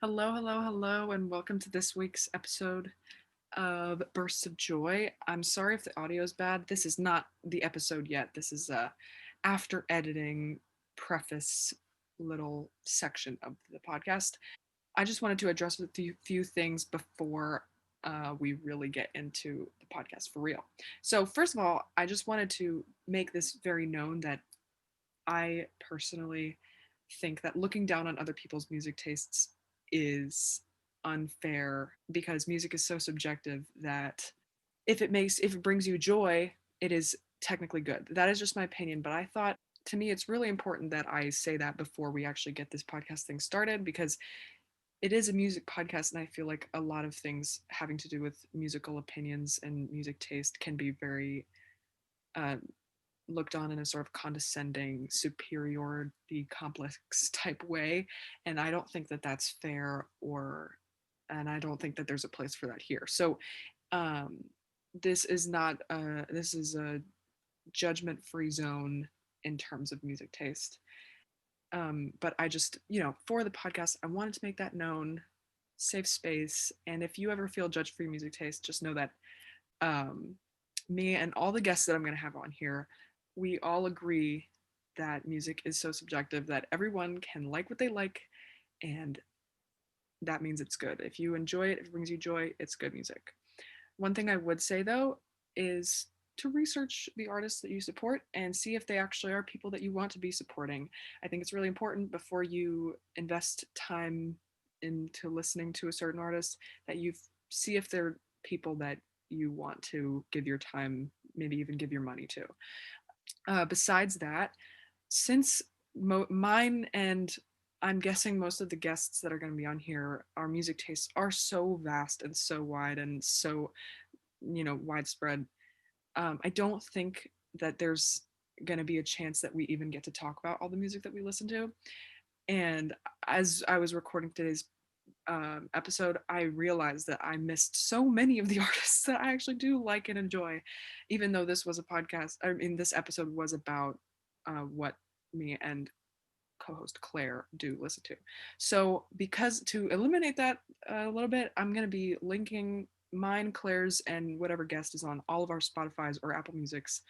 Hello, hello, hello, and welcome to this week's episode of Bursts of Joy. I'm sorry if the audio is bad. This is not the episode yet. This is a after editing preface little section of the podcast. I just wanted to address a few things before we really get into the podcast for real. So, first of all, I just wanted to make this very known that I personally think that looking down on other people's music tastes is unfair because music is so subjective that if it brings you joy, it is technically good. That is just my opinion, but I thought to me it's really important that I say that before we actually get this podcast thing started because it is a music podcast and I feel like a lot of things having to do with musical opinions and music taste can be very uh, looked on in a sort of condescending, superiority complex type way. And I don't think that that's fair and I don't think that there's a place for that here. So um, this is a judgment free zone in terms of music taste. But I just, for the podcast, I wanted to make that known, safe space. And if you ever feel judged for your music taste, just know that um, me and all the guests that I'm going to have on here, we all agree that music is so subjective that everyone can like what they like, and that means it's good. If you enjoy it, if it brings you joy, it's good music. One thing I would say though is to research the artists that you support and see if they actually are people that you want to be supporting. I think it's really important before you invest time into listening to a certain artist that you see if they're people that you want to give your time, maybe even give your money to. Besides that, since mine and I'm guessing most of the guests that are going to be on here, our music tastes are so vast and so wide and so, widespread. I don't think that there's going to be a chance that we even get to talk about all the music that we listen to. And as I was recording today's episode, I realized that I missed so many of the artists that I actually do like and enjoy, even though this was a podcast. I mean, this episode was about what me and co-host Claire do listen to. So, because to eliminate that a little bit, I'm going to be linking mine, Claire's, and whatever guest is on all of our Spotify's or Apple Music's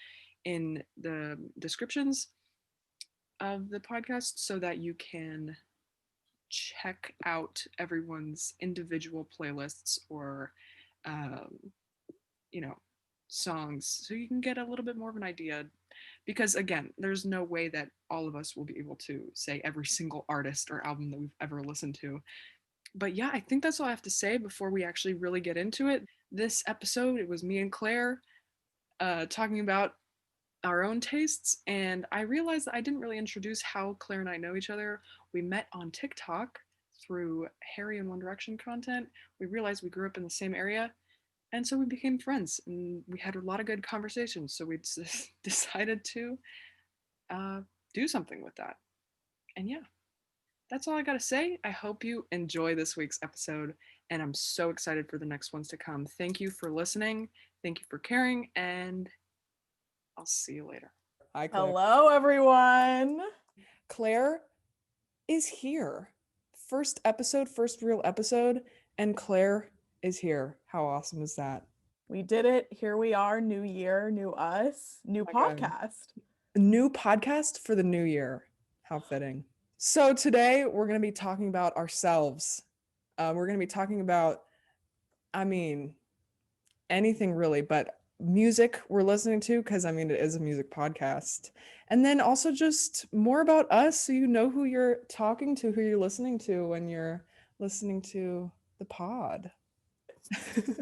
in the descriptions of the podcast so that you can check out everyone's individual playlists or um, you know songs so you can get a little bit more of an idea because again there's no way that all of us will be able to say every single artist or album that we've ever listened to. But yeah, I think that's all I have to say before we actually really get into it. This episode, it was me and Claire talking about our own tastes, and I realized that I didn't really introduce how Claire and I know each other. We met on TikTok through Harry and One Direction content. We realized we grew up in the same area, and so we became friends, and we had a lot of good conversations. So we decided to uh, do something with that. And yeah, that's all I gotta say. I hope you enjoy this week's episode, and I'm so excited for the next ones to come. Thank you for listening. Thank you for caring, and I'll see you later. Hi, Claire. Hello, everyone. Claire is here. First episode, first real episode, and Claire is here. How awesome is that? We did it. Here we are. New year, new us, new Okay. podcast. New podcast for the new year. How fitting. So today we're going to be talking about ourselves. We're going to be talking about, I mean, anything really, but music we're listening to, because I mean, it is a music podcast. And then also just more about us so you know who you're talking to, who you're listening to when you're listening to the pod.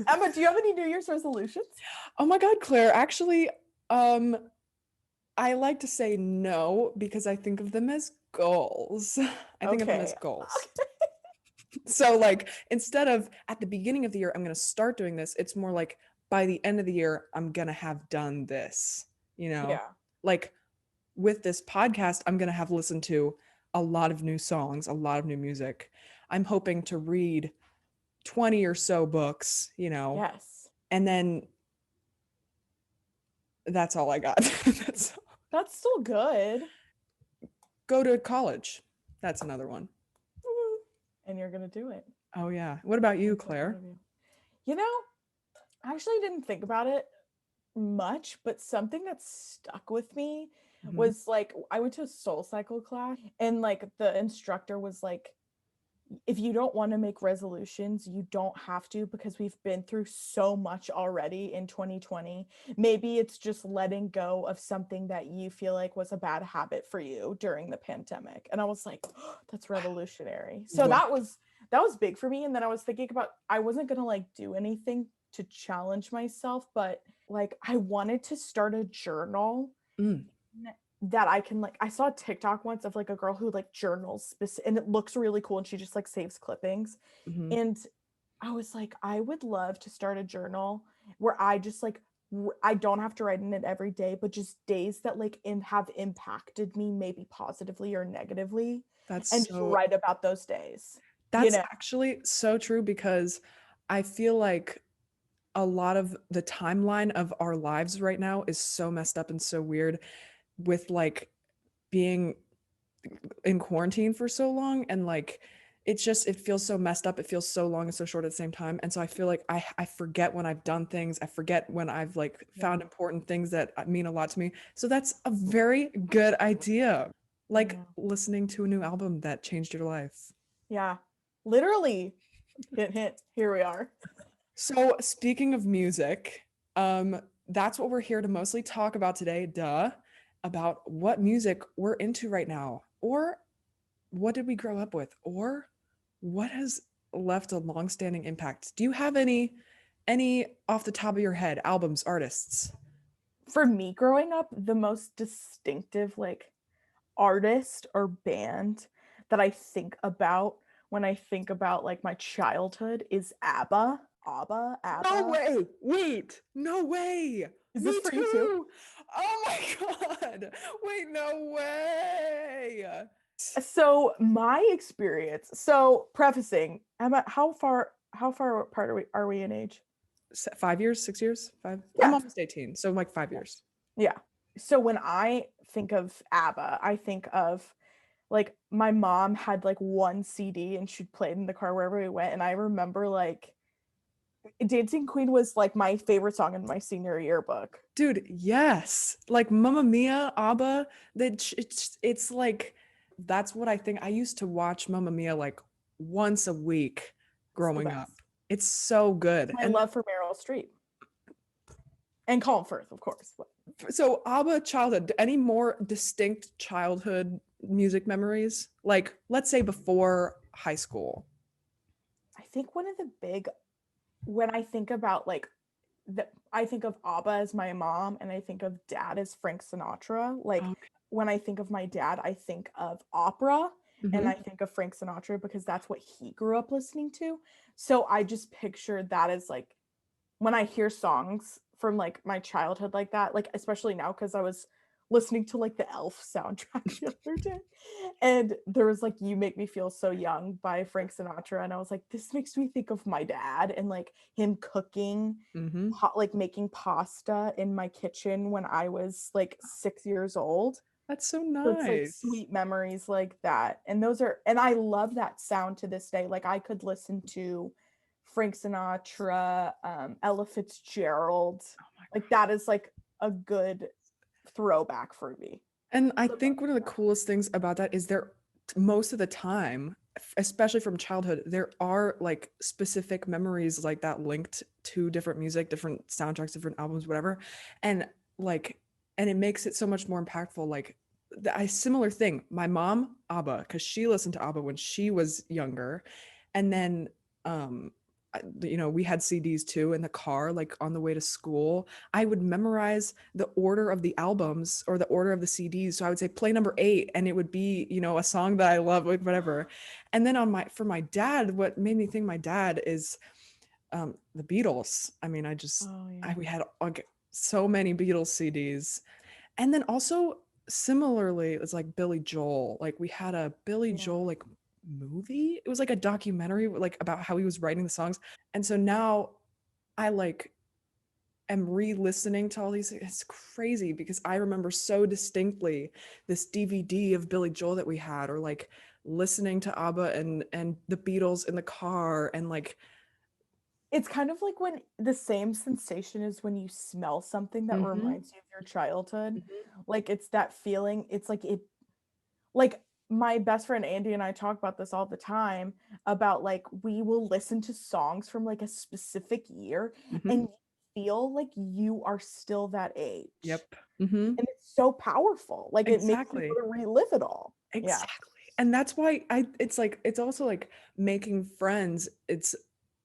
Emma, do you have any New Year's resolutions? Oh my God, Claire, actually, I like to say no because I think of them as goals. I think of them as Okay. goals. So like instead of at the beginning of the year I'm going to start doing this, it's more like by the end of the year I'm going to have done this, you know? Yeah. Like with this podcast I'm going to have listened to a lot of new songs, a lot of new music. I'm hoping to read 20 or so books, Yes. and then that's all I got. That's still good. Go to college. That's another one. and you're gonna do it. Oh yeah. What about you, I'm so proud Claire? of you. You know, I actually didn't think about it much, but something that stuck with me Hmm. was like I went to a soul cycle class and like the instructor was like, if you don't want to make resolutions, you don't have to because we've been through so much already in 2020. Maybe it's just letting go of something that you feel like was a bad habit for you during the pandemic. And I was like, oh, that's revolutionary. So Well, that was big for me. And then I was thinking about I wasn't gonna like do anything to challenge myself, but like I wanted to start a journal mm, that I can like I saw a TikTok once of like a girl who like journals and it looks really cool and she just like saves clippings. hmm. And I was like, I would love to start a journal where I just like I don't have to write in it every day, but just days that like have impacted me maybe positively or negatively That's and just so write about those days. You that's know? actually so true because I feel like a lot of the timeline of our lives right now is so messed up and so weird with like being in quarantine for so long and like it's just it feels so messed up, it feels so long and so short at the same time, and so I feel like I forget when I've done things, I forget when I've like found Yeah. important things that mean a lot to me. So that's a very good idea, I like know. listening to a new album that changed your life. Yeah. Literally. Hint hint. Here we are. So speaking of music, that's what we're here to mostly talk about today, duh, about what music we're into right now, or what did we grow up with, or what has left a long-standing impact. Do you have any off the top of your head albums, artists? For me growing up, the most distinctive like artist or band that I think about when I think about like my childhood is ABBA. ABBA, No ABBA. way. Wait, no way. Is this Me for you too? too. Oh my God. Wait, no way. So my experience. So prefacing, Emma, how far apart are we in age? 5 years, 6 years, five. I'm Yeah. almost 18, so like 5 years. Yeah. So when I think of ABBA, I think of like my mom had like one CD and she'd play it in the car wherever we went. And I remember like Dancing Queen was like my favorite song in my senior yearbook. Dude, yes. Like Mamma Mia, ABBA, it's like that's what I think. I used to watch Mamma Mia like once a week It's the growing up. best. It's so good. My And love for Meryl Streep and Colin Firth, of course. so ABBA childhood, any more distinct childhood music memories? Like let's say before high school. I think one of the big when I think about like I think of ABBA as my mom and I think of dad as Frank Sinatra. Like Okay. when I think of my dad, I think of opera and Hmm. I think of Frank Sinatra because that's what he grew up listening to. So I just picture that as like when I hear songs from like my childhood like that, like especially now because I was listening to like the Elf soundtrack the other day, and there was like "You Make Me Feel So Young" by Frank Sinatra, and I was like, this makes me think of my dad and like him cooking, Hmm. like making pasta in my kitchen when I was like 6 years old. That's so So it's like nice. sweet memories like that. And those are, and I love that sound to this day. Like I could listen to Frank Sinatra, Ella Fitzgerald. Oh my Like God. that is like a good throwback for me. And I For both think one of of the them. coolest things about that is there most of the time, especially from childhood, there are like specific memories like that linked to different music, different soundtracks, different albums, whatever. And like, and it makes it so much more impactful. Like, a similar thing. My mom, ABBA, because she listened to ABBA when she was younger, and then um, we had CDs too in the car, like on the way to school. I would memorize the order of the albums or the order of the CDs. So I would say play number 8 and it would be, a song that I love, like whatever. And then for my dad, what made me think my dad is the Beatles. I mean, Oh we yeah. had like so many Beatles CDs. And then also similarly, it's like Billy Joel. Like we had a Billy Yeah. Joel like movie. It was like a documentary like about how he was writing the songs. And so now I like am re-listening to all these. It's crazy because I remember so distinctly this DVD of Billy Joel that we had, or like listening to ABBA and the Beatles in the car and like It's kind of like when the same sensation is when you smell something that mhm, reminds you of your childhood. mhm, Like it's that feeling. It's like it like my best friend Andy and I talk about this all the time about like we will listen to songs from like a specific year mhm. and you feel like you are still that age. Yep. Mhm. And it's so powerful. Like it makes you Exactly. want to relive it all. Yeah. Exactly. And that's why I it's like it's also like making friends. It's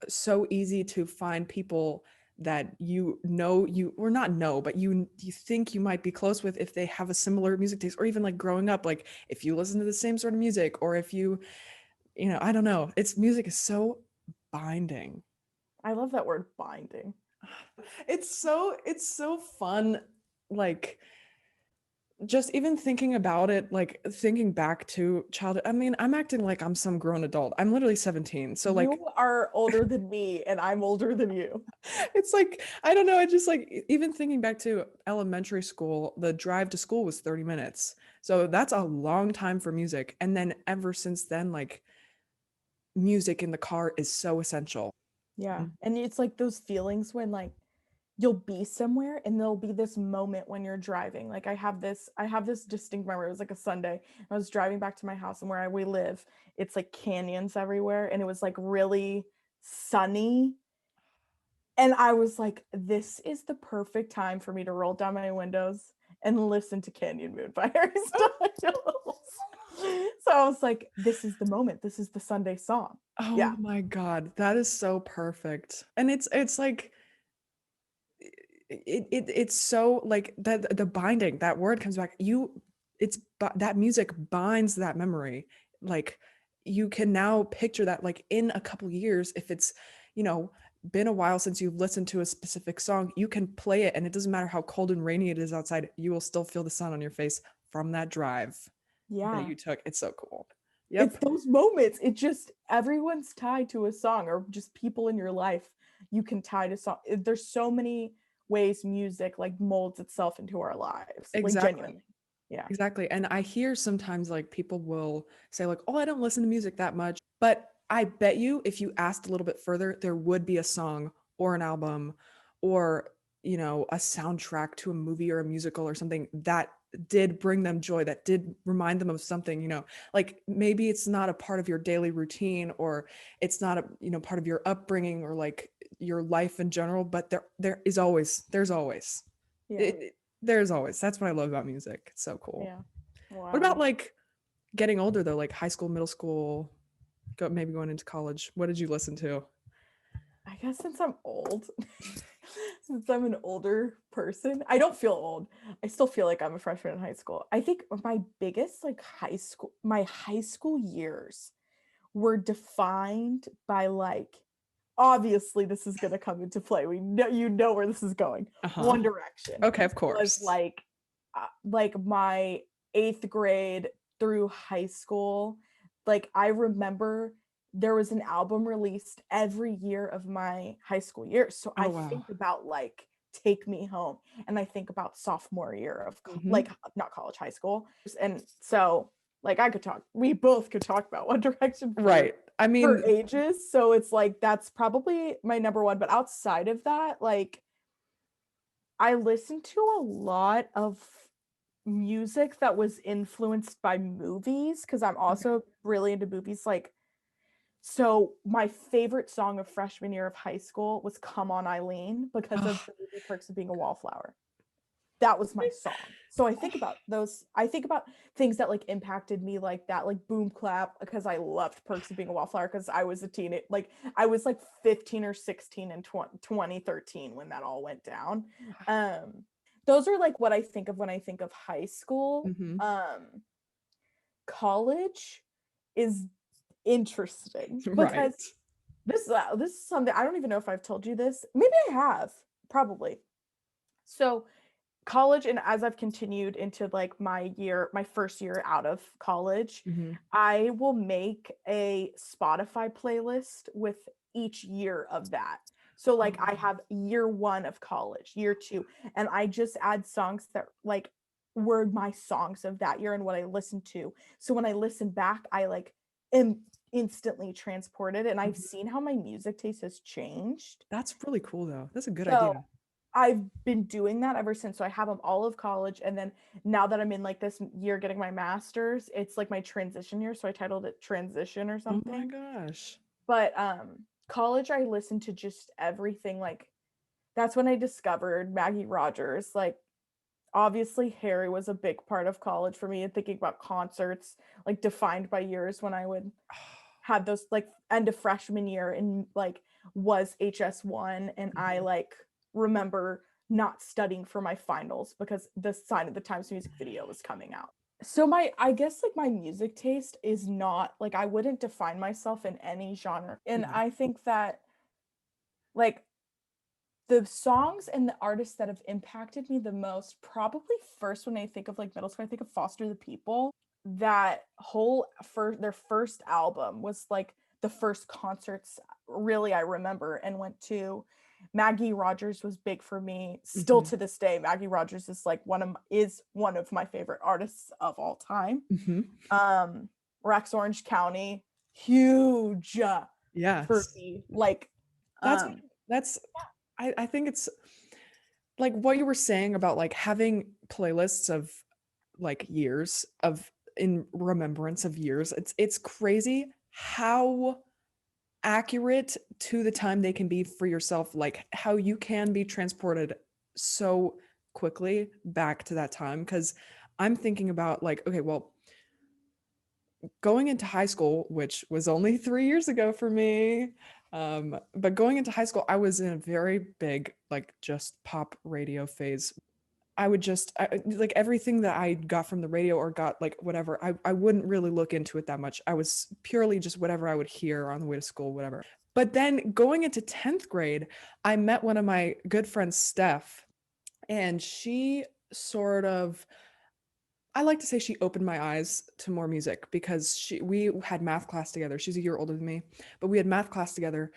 so easy to find people that you know you or not know, but you think you might be close with if they have a similar music taste or even like growing up, like if you listen to the same sort of music or if you know, I don't know. It's music is so binding. I love that word binding. It's so fun like just even thinking about it, like thinking back to childhood. I mean, I'm acting like I'm some grown adult. I'm literally 17. So like You are older than me and I'm older than you. it's like I don't know, I just like even thinking back to elementary school, the drive to school was 30 minutes. So that's a long time for music. And then ever since then like music in the car is so essential. Yeah. Mm. And it's like those feelings when like you'll be somewhere and there'll be this moment when you're driving. Like I have this distinct memory. It was like a Sunday. I was driving back to my house and we live, it's like canyons everywhere and it was like really sunny. And I was like, this is the perfect time for me to roll down my windows and listen to Canyon Moon by Harry Styles. So I was like, this is the moment. This is the Sunday song. Oh Yeah. my God, that is so perfect. And it's like it's so like that the binding that word comes back that music binds that memory like you can now picture that like in a couple years if it's you know been a while since you've listened to a specific song you can play it and it doesn't matter how cold and rainy it is outside you will still feel the sun on your face from that drive that Yeah. you took. It's so cool. It's Yep. those moments. It just everyone's tied to a song or just people in your life you can tie to song. There's so many ways music like molds itself into our lives. Like Exactly. genuinely. Yeah. Exactly. And I hear sometimes like people will say like, "Oh, I don't listen to music that much." But I bet you if you asked a little bit further, there would be a song or an album or, a soundtrack to a movie or a musical or something that did bring them joy, that did remind them of something, like maybe it's not a part of your daily routine or it's not a, part of your upbringing or like your life in general, but there's always Yeah. it, there's always. That's what I love about music. It's so cool. Yeah. What about Wow. like getting older though, like high school, middle school, maybe going into college? What did you listen to? I guess since I'm old, since I'm an older person, I don't feel old. I still feel like I'm a freshman in high school. I think my biggest like my high school years were defined by like obviously this is going to come into play. We know where this is going. Uh-huh. One Direction Okay, of was course. like my 8th grade through high school. Like I remember there was an album released every year of my high school years. So Oh I wow. think about like Take Me Home and I think about sophomore year of Hmm. like not college, high school. And so like we both could talk about One Direction Right. I for mean, ages. So it's like that's probably my number one. But outside of that, like I listened to a lot of music that was influenced by movies because I'm okay. also really into movies. Like, so my favorite song of freshman year of high school was Come On Eileen because of Oh, the movie Perks of Being a Wallflower. That was my song. So I think about things that like impacted me like that, like Boom Clap, because I loved Perks of Being a Wallflower because I was a teenage, like I was like 15 or 16 in 2013 when that all went down. Um, those are like what I think of when I think of high school. hmm. College is interesting Right. because this is something I don't even know if I've told you this. Maybe I have, probably. So college and as I've continued into like my first year out of college, Hmm. I will make a Spotify playlist with each year of that. So like I Oh, have year 1 of college, year 2, and I just add songs that like were my songs of that year and what I listened to. So when I listen back, I like am instantly transported, and I've Mhm. seen how my music taste has changed. That's really cool though. That's a good So idea. I've been doing that ever since. So I have them all of college, and then now that I'm in like this year getting my master's, it's like my transition year. So I titled it transition or Oh my something. gosh. But college I listened to just everything. Like that's when I discovered Maggie Rogers. Like obviously Harry was a big part of college for me, and thinking about concerts like defined by years when I would had those like end of freshman year and like was HS1, and I Mhm. like remember not studying for my finals because the Sign of the Times music video was coming out. So my I guess like my music taste is not like I wouldn't define myself in any genre. And Yeah. I think that like the songs and the artists that have impacted me the most, probably first when I think of like middle school, I think of Foster the People. That whole first their first album was like the first concerts really I remember and went to. Maggie Rogers was big for me. Still Mhm. to this day, Maggie Rogers is like one of my favorite artists of all time. Mhm. Um Rex Orange County, huge for Yes. me. Like That's um that's I think it's like what you were saying about like having playlists of like years of in remembrance of years. It's crazy how accurate to the time they can be for yourself, like how you can be transported so quickly back to that time. Because I'm thinking about like, okay, well, going into high school, which was only 3 years ago for me, but going into high school, I was in a very big like just pop radio phase. I would just like everything that I got from the radio or got like whatever, I wouldn't really look into it that much. I was purely just whatever I would hear on the way to school, whatever. But then going into 10th grade, I met one of my good friends, Steph, and she sort of, I like to say she opened my eyes to more music because we had math class together. She's a year older than me, but we had math class together,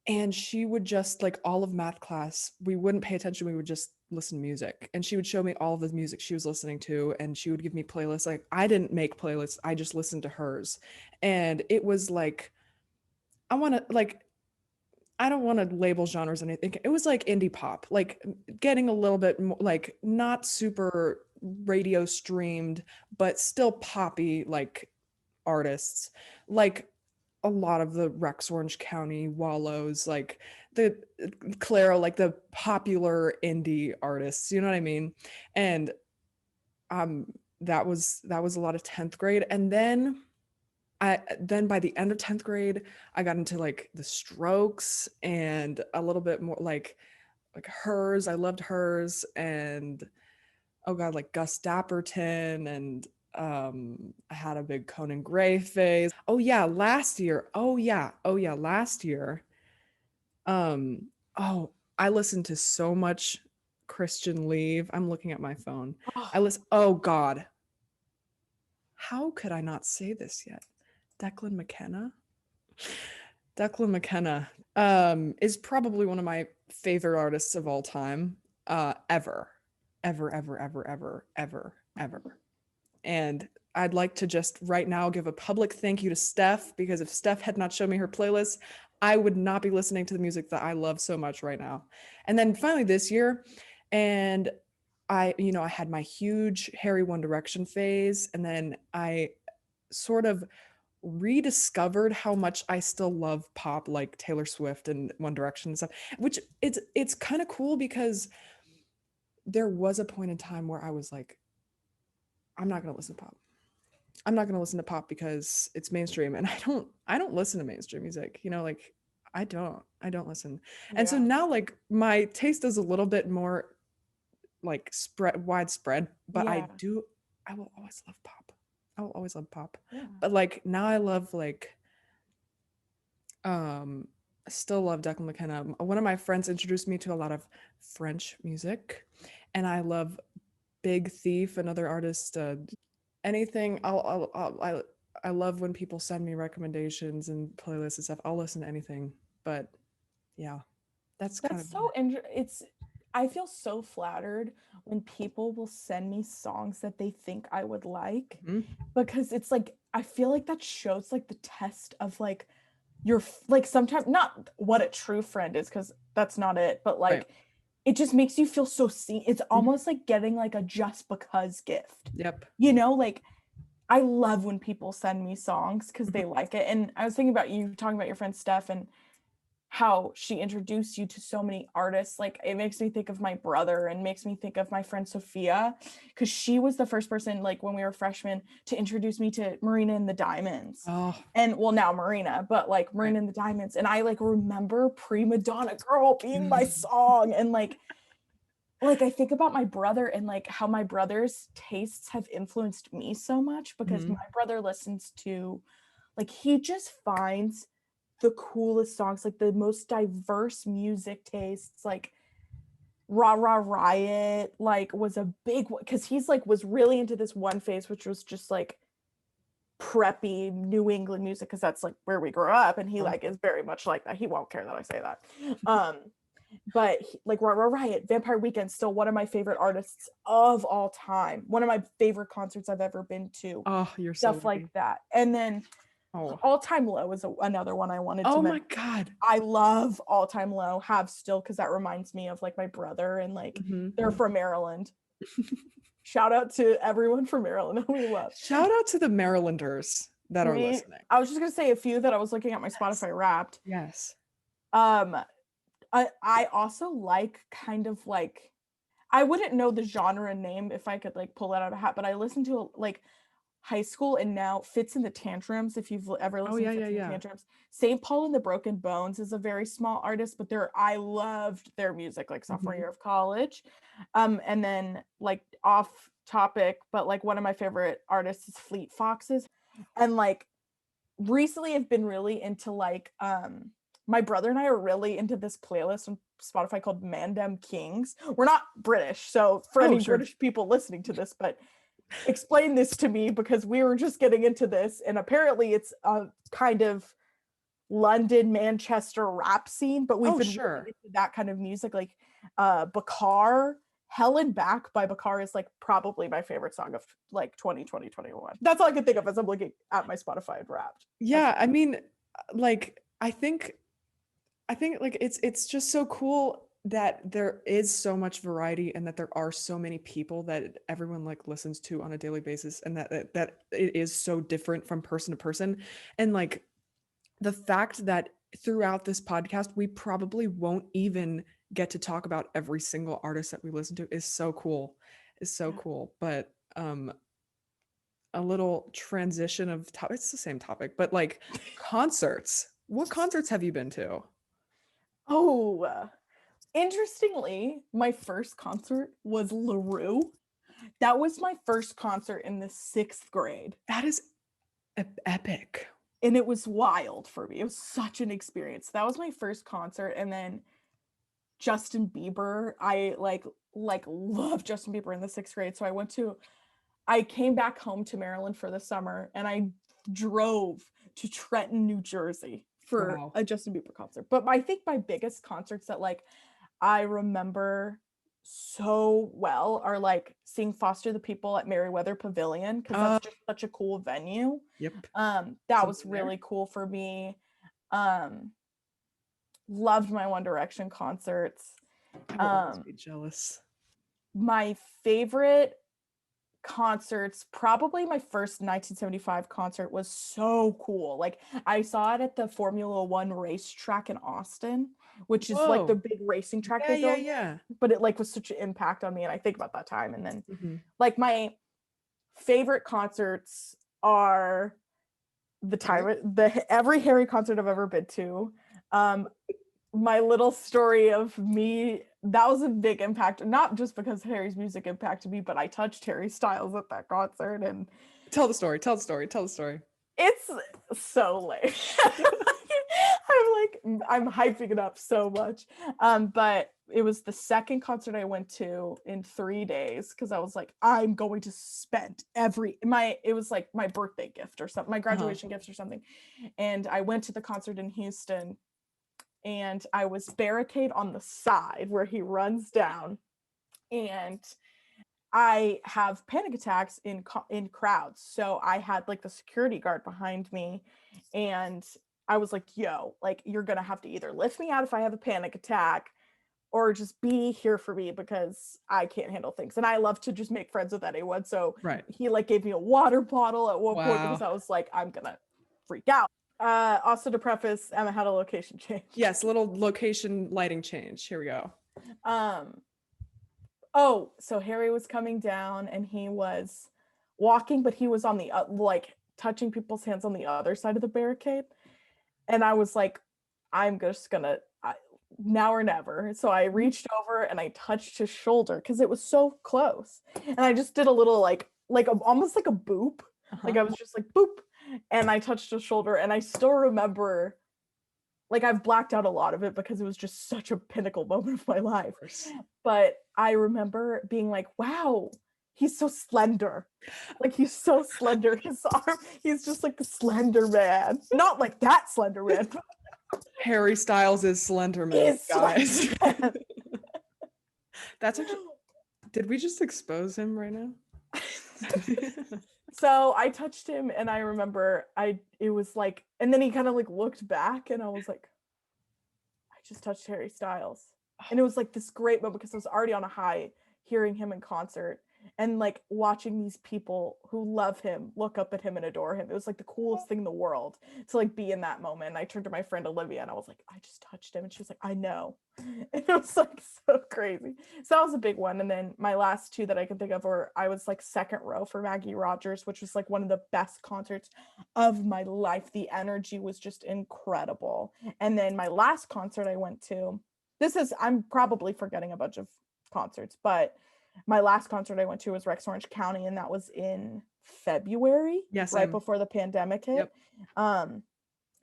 and she would just like all of math class, we wouldn't pay attention, we would just listen to music. And she would show me all of the music she was listening to, and she would give me playlists. Like I didn't make playlists, I just listened to hers. And it was like I want to like I don't want to label genres or anything. It was like indie pop, like getting a little bit more like not super radio streamed, but still poppy like artists. Like a lot of the Rex Orange County Wallows, like the Claro, like the popular indie artists, you know what I mean? And um that was a lot of 10th grade. And then by the end of 10th grade, I got into like the Strokes and a little bit more like hers. I loved hers and oh god, like Gus Dapperton and I had a big Conan Gray phase. Oh yeah, last year. Oh yeah, last year. Um oh, I listened to so much Christian Leave. I'm looking at my phone. I oh, listen Oh god. How could I not say this yet? Declan McKenna? Declan McKenna is probably one of my favorite artists of all time, ever, ever, ever, ever, ever, ever, ever. And I'd like to just right now give a public thank you to Steph because if Steph had not shown me her playlist, I would not be listening to the music that I love so much right now. And then finally this year, and I had my huge Harry One Direction phase, and then I sort of rediscovered how much I still love pop like Taylor Swift and One Direction and stuff, which it's kind of cool because there was a point in time where I was like, I'm not gonna listen to pop. I'm not gonna listen to pop because it's mainstream, and I don't listen to mainstream music. Like I don't listen. And so yeah. now like my taste is a little bit more like spread widespread, but Yeah. I will always love pop. I will always love pop. Yeah. But like now I love like I still love Declan McKenna. One of my friends introduced me to a lot of French music, and I love Big Thief, another artist. Anything, I love when people send me recommendations and playlists and stuff. I'll listen to anything. But yeah, that's kind That's of so it's I feel so flattered when people will send me songs that they think I would like, Mhm. because it's like I feel like that shows like the test of like like sometimes not what a true friend is, because that's not it, but Right. like it just makes you feel so seen. It's Mhm. almost like getting like a just because gift. Yep. Like I love when people send me songs because Mhm. they like it. And I was thinking about you talking about your friend Steph and how she introduced you to so many artists. Like it makes me think of my brother and makes me think of my friend Sophia, because she was the first person, like when we were freshmen, to introduce me to Marina and the Diamonds. Oh, And well, now Marina, but like right. Marina and the Diamonds. And I like remember Prima Donna Girl being my Mhm. song. And like I think about my brother and like how my brother's tastes have influenced me so much, because my Mhm. brother listens to, like, he just finds the coolest songs, like the most diverse music tastes, like Rah Rah Riot, like was a big one because he's like was really into this one phase, which was just like preppy New England music, because that's like where we grew up, and he Uh, like is very much like that. He won't care that I say that. Um, but like Rah Rah Riot, Vampire Weekend, still one of my favorite artists of all time. One of my favorite concerts I've ever been to. oh, you're so Stuff like lucky. that. And then Oh. All Time Low is another one I wanted to Oh mention. my God. I love All Time Low, have still, because that reminds me of like my brother, and like Mhm. they're from Maryland. Shout out to everyone from Maryland who we love. Shout out to the Marylanders that are listening. I was just gonna say a few that I was looking at my Yes. Spotify Wrapped. Yes. Um, I also like kind of like, I wouldn't know the genre name if I could like pull it out of a hat, but I listen to like High School and now Fits and the Tantrums, if you've ever Oh listened yeah, to yeah, Fits and the yeah. Tantrums. St. Paul and the Broken Bones is a very small artist, but I loved their music like sophomore Mhm. year of college. And then like off topic, but like one of my favorite artists is Fleet Foxes. And like recently I've been really into like my brother and I are really into this playlist on Spotify called Mandem Kings. We're not British, so for Oh, any sure. British people listening to this, but explain this to me, because we were just getting into this and apparently it's a kind of London, Manchester rap scene, but we've Oh, been really sure. into that kind of music. Like Bakar, Hell and Back by Bakar is like probably my favorite song of like 2021. That's all I can think of as I'm looking at my Spotify and Wrapped. That's Yeah, I mean, like I think like it's just so cool that there is so much variety and that there are so many people that everyone like listens to on a daily basis, and that it is so different from person to person. And like the fact that throughout this podcast we probably won't even get to talk about every single artist that we listen to is so cool. Is so cool. But a little transition of it's the same topic, but like concerts. What concerts have you been to? oh, interestingly, my first concert was LaRue. That was my first concert in the 6th grade. That is epic. And it was wild for me. It was such an experience. That was my first concert. And then Justin Bieber, I like love Justin Bieber in the 6th grade. So I came back home to Maryland for the summer and I drove to Trenton, New Jersey for Wow. a Justin Bieber concert. But I think my biggest concerts that like I remember so well are like seeing Foster the People at Merriweather Pavilion, because Uh, that's just such a cool venue. yep. That Something was there. really cool for me. Um, Loved my One Direction concerts. I will always Um, be jealous. my favorite concerts, probably my first 1975 concert was so cool. Like I saw it at the Formula One racetrack in Austin, which is like the Whoa. big racing track Yeah, they yeah, built. yeah. But it like was such an impact on me, and I think about that time. And then Hmm. like my favorite concerts are Harry? the every Harry concert I've ever been to. Um, my little story of me, that was a big impact, not just because Harry's music impacted me, but I touched Harry Styles at that concert, and Tell the story. Tell the story. Tell the story. it's so late. I'm hyping it up so much. But it was the second concert I went to in 3 days, because I was like, I'm going to spend it was like my birthday gift or something, my Uh-huh. graduation gift or something. And I went to the concert in Houston, and I was barricade on the side where he runs down, and I have panic attacks in crowds. So I had like the security guard behind me, and I was like, "Yo, like you're going to have to either lift me out if I have a panic attack or just be here for me because I can't handle things." And I love to just make friends with anyone. So Right. he like gave me a water bottle at one point because Wow. I was like, I'm going to freak out. Also to preface, Emma had a location change. Yes, little location lighting change. Here we go. Um, Oh, so Harry was coming down and he was walking, but he was on the like touching people's hands on the other side of the barricade. And I was like, I'm just gonna now or never. So I Mhm. reached over and I touched his shoulder because it was so close. And I just did a little almost like a boop. Like Uh-huh. I was just like boop. And I touched his shoulder. And I still remember, like, I've blacked out a lot of it because it was just such a pinnacle moment of my Of life. course. But I remember being like, wow, he's so slender. Like he's so slender. His arm, he's just like a slender man. Not like that slender man, but Harry Styles is Slenderman, is slender guys. man. That's actually, did we just expose him right now? So I touched him and I remember it was like, and then he kind of like looked back and I was like, I just touched Harry Styles. And it was like this great moment because I was already on a high hearing him in concert and like watching these people who love him look up at him and adore him. It was like the coolest thing in the world to like be in that moment. And I turned to my friend Olivia and I was like, I just touched him. And she was like, I know. And it was like so crazy. So that was a big one. And then my last two that I can think of were I was like second row for Maggie Rogers, which was like one of the best concerts of my life. The energy was just incredible. And then my last concert I went to, I'm probably forgetting a bunch of concerts, but my last concert I went to was Rex Orange County, and that was in February, Yeah, right same. before the pandemic hit. Yep. Um,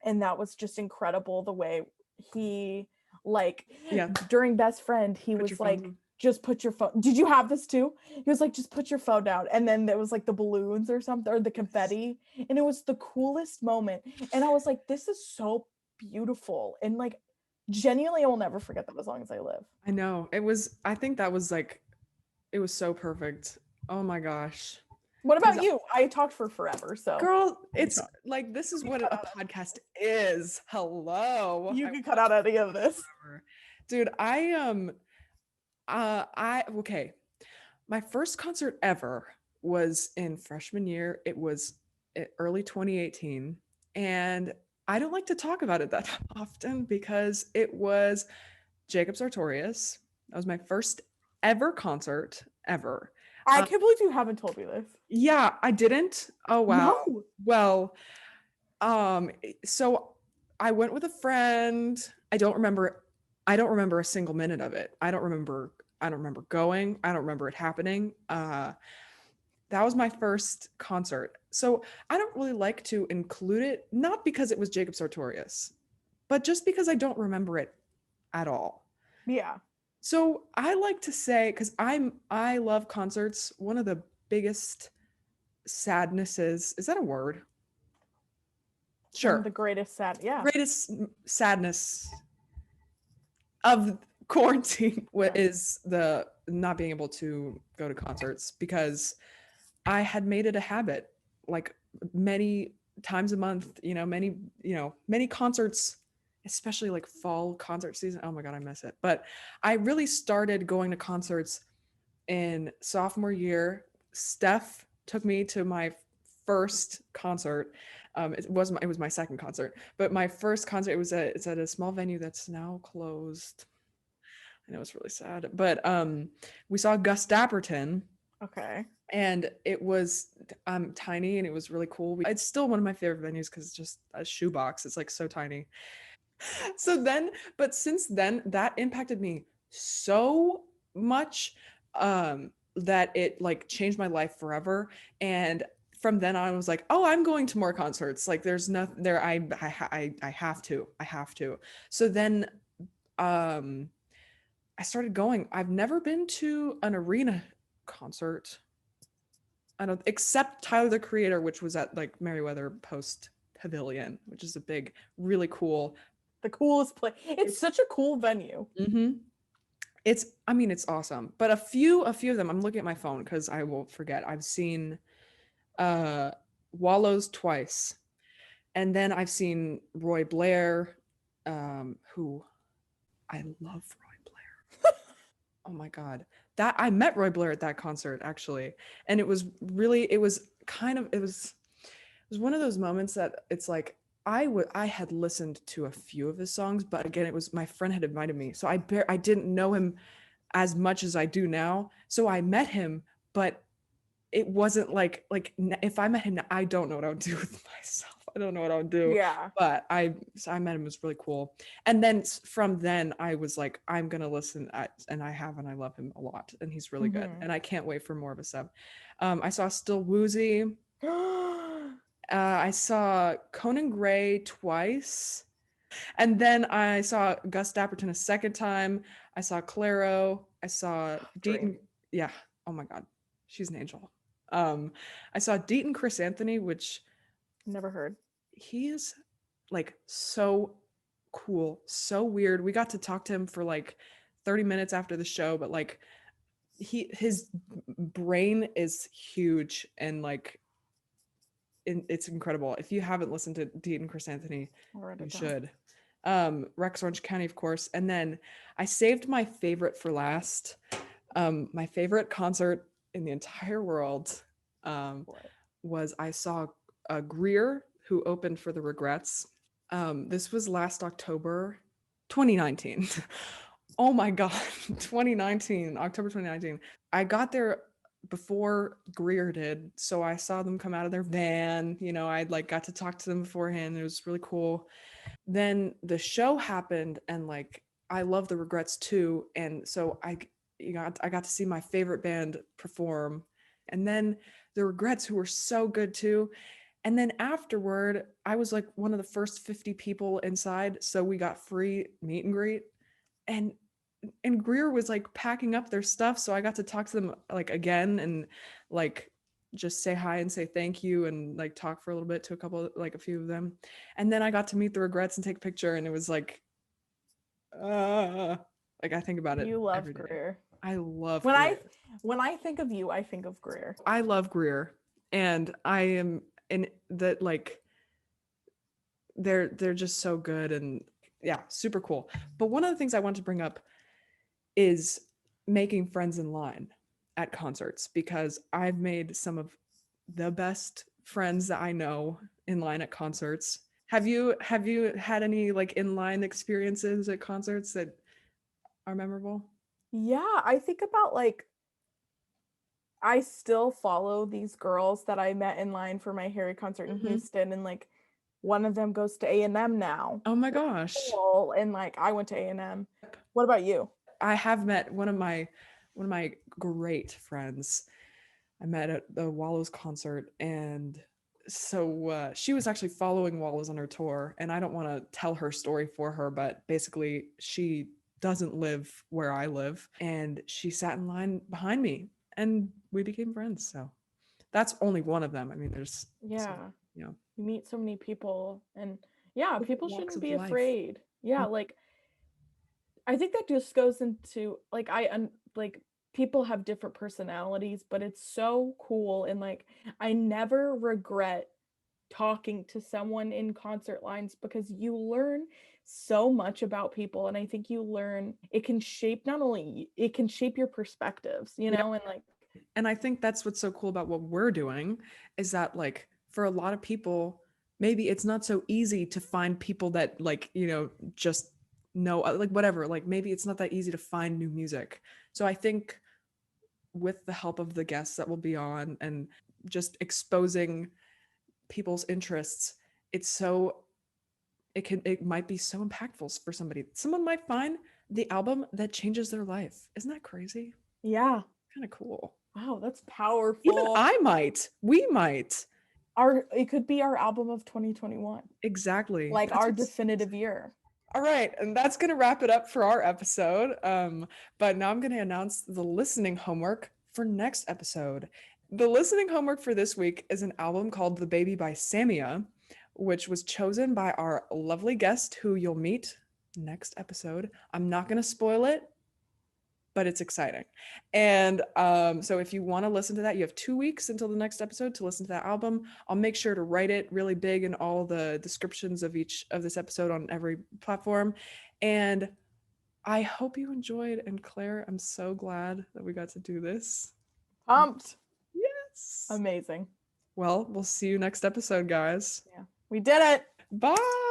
and that was just incredible the way he, like, Yeah. during Best Friend, he Put your was phones like, on. just put your phone. Did you have this too? He was like, just put your phone down. And then there was like the balloons or something, or the Yes. confetti. And it was the coolest moment. And I was like, this is so beautiful. And like, genuinely, I will never forget that as long as I live. I know. It was, I think that was like, it was so perfect. Oh my gosh. What Because, about you? I talked for forever. So girl, you it's like, this is can what cut a out, podcast is. Hello. you I can cut out any of this. remember. Dude, okay. My first concert ever was in freshman year. It was early 2018. And I don't like to talk about it that often because it was Jacob Sartorius. That was my first ever concert ever. I Um, can't believe you haven't told me this. yeah, I didn't. Oh wow. No. Well, so I went with a friend. I don't remember a single minute of it. I don't remember going. I don't remember it happening. That was my first concert. So I don't really like to include it, not because it was Jacob Sartorius, but just because I don't remember it at all. Yeah. So I like to say, because I love concerts, one of the biggest sadnesses, is that a word? One of Sure. the greatest sad. Yeah. Greatest sadness of quarantine Yeah. is the not being able to go to concerts because I had made it a habit, like many times a month, many concerts, especially like fall concert season. Oh my God, I miss it. But I really started going to concerts in sophomore year. Steph took me to my first concert. It was my second concert, but my first concert it's at a small venue that's now closed. I know it's really sad, but we saw Gus Dapperton, Okay. and it was tiny and it was really cool. It's still one of my favorite venues because it's just a shoebox. It's like so tiny. So then, but since then, that impacted me so much that it like changed my life forever. And from then on, I was like, oh, I'm going to more concerts. Like, there's nothing there. I have to. I have to. So then, um, I started going. I've never been to an arena concert. I don't, except Tyler the Creator, which was at like Merriweather Post Pavilion, which is a big, really cool. The coolest place. It's such a cool venue. Mm-hmm. It's awesome. But a few of them, I'm looking at my phone because I will forget. I've seen uh Wallows twice. And then I've seen Roy Blair, who I love Roy Blair. Oh my god. That I met Roy Blair at that concert actually. And it was kind of it was one of those moments that it's like I had listened to a few of his songs, but again it was my friend had invited me. So I didn't know him as much as I do now. So I met him, but it wasn't like if I met him, I don't know what I would do with myself. I don't know what I would do. Yeah. But I met him. It was really cool. And then from then I was like, I'm gonna listen, and I have, and I love him a lot, and he's really good. Mm-hmm. And I can't wait for more of his stuff. I saw Still Woozy. I saw Conan Gray twice. And then I saw Gus Dapperton a second time. I saw Claro. I saw Dream. Deaton. Yeah. Oh my God. She's an angel. I saw Deaton Chris Anthony, which Never heard. he is like so cool, so weird. We got to talk to him for like 30 minutes after the show, but like his brain is huge and like it's incredible. If you haven't listened to Deaton Chris Anthony, I'll write you it down. should. Rex Orange County, of course. And then I saved my favorite for last. My favorite concert in the entire world um, What? was I saw Greer, who opened for the Regrets. This was last October, 2019. Oh my God, 2019, October 2019. I got there before Greer did, so I saw them come out of their van. I'd like got to talk to them beforehand. It was really cool. Then the show happened, and like I love the Regrets too, and so I got to see my favorite band perform, and then the Regrets, who were so good too. And then afterward, I was like one of the first 50 people inside, so we got free meet and greet. And and Greer was like packing up their stuff, so I got to talk to them like again and like just say hi and say thank you and like talk for a little bit to a few of them. And then I got to meet the Regrets and take a picture, and it was uh like I think about it You love every day. Greer. I love When I Greer. when I think of you, I think of Greer. I love Greer, and I am in that like they're just so good, and yeah, super cool. But one of the things I want to bring up is making friends in line at concerts, because I've made some of the best friends that I know in line at concerts. Have you had any like in line experiences at concerts that are memorable? Yeah, I think about like I still follow these girls that I met in line for my Harry concert in Mm-hmm. Houston, and like one of them goes to A&M now. Oh my Which is gosh. cool. And like I went to A&M. What about you? I have met one of my great friends. I met at the Wallows concert, and so she was actually following Wallows on her tour, and I don't want to tell her story for her, but basically she doesn't live where I live, and she sat in line behind me, and we became friends. So that's only one of them. I mean, there's so Yeah. you know You meet so many people, and yeah, different people walks shouldn't of be life. afraid. Yeah, like I think that just goes into like like people have different personalities, but it's so cool and like I never regret talking to someone in concert lines because you learn so much about people, and I think you learn it can shape not only it can shape your perspectives, Yeah. and like And I think that's what's so cool about what we're doing, is that like for a lot of people, maybe it's not so easy to find people that like, just know like whatever, like maybe it's not that easy to find new music. So I think with the help of the guests that will be on and just exposing people's interests, it's so it might be so impactful for somebody. Someone might find the album that changes their life. Isn't that crazy? yeah, Kind of cool. wow, that's Even powerful. I might. We might. Our it could be our album of 2021, Exactly. like That's our what's definitive year. all right. And that's going to wrap it up for our episode. But now I'm going to announce the listening homework for next episode. The listening homework for this week is an album called The Baby by Samia, which was chosen by our lovely guest who you'll meet next episode. I'm not going to spoil it, but it's exciting. And so if you want to listen to that, you have 2 weeks until the next episode to listen to that album. I'll make sure to write it really big in all the descriptions of each of this episode on every platform. And I hope you enjoyed. And Claire, I'm so glad that we got to do this. Pumped. Yes. Amazing. Well, we'll see you next episode, guys. Yeah. We did it. Bye.